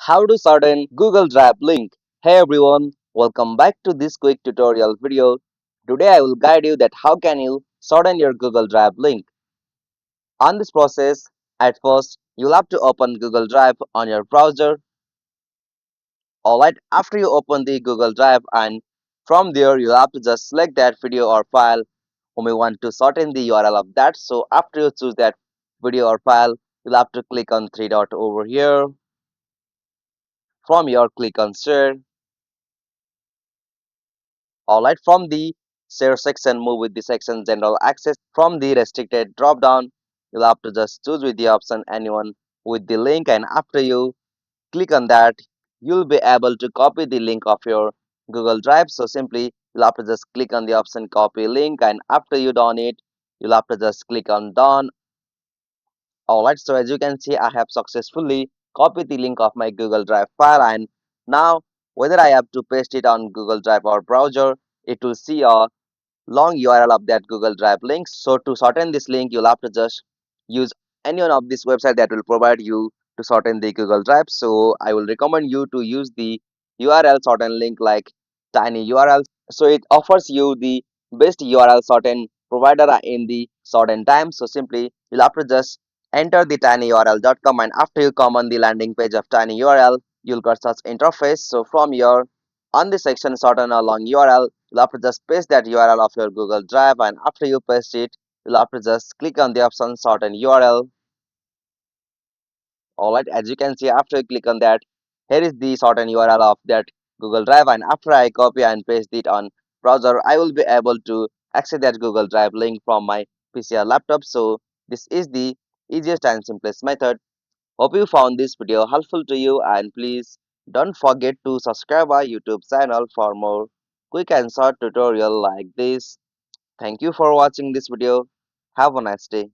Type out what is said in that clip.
How to shorten Google Drive link. Hey everyone, welcome back to this quick tutorial video. Today I will guide you that how can you shorten your Google Drive link. On this process, at first you'll have to open Google Drive on your browser. Alright, after you open the Google Drive and from there you'll have to just select that video or file whom you want to shorten the URL of that. So after you choose that video or file, you'll have to click on three dot over here. From here, click on share. Alright, from the share section, move with the section general access. From the restricted drop down, you'll have to just choose with the option anyone with the link, and after you click on that, you'll be able to copy the link of your Google Drive. So simply you'll have to just click on the option copy link, and after you done it, you'll have to just click on done. Alright, so as you can see, I have successfully copied the link of my Google Drive file, and now whether I have to paste it on Google Drive or browser, it will see a long URL of that Google Drive link. So to shorten this link, you'll have to just use any one of this website that will provide you to shorten the Google Drive. So I will recommend you to use the URL shorten link like Tiny URL. So it offers you the best URL shorten provider in the shorten time. So simply you'll have to just enter the tinyurl.com, and after you come on the landing page of Tiny URL, you'll get such interface. So from here on the section shorten a long URL, you'll have to just paste that URL of your Google Drive, and after you paste it, you'll have to just click on the option shorten URL. Alright, as you can see, after you click on that, here is the shorten URL of that Google Drive, and after I copy and paste it on browser, I will be able to access that Google Drive link from my PC or laptop. So this is the easiest and simplest method. Hope you found this video helpful to you, and please don't forget to subscribe our YouTube channel for more quick and short tutorial like this. Thank you for watching this video. Have a nice day.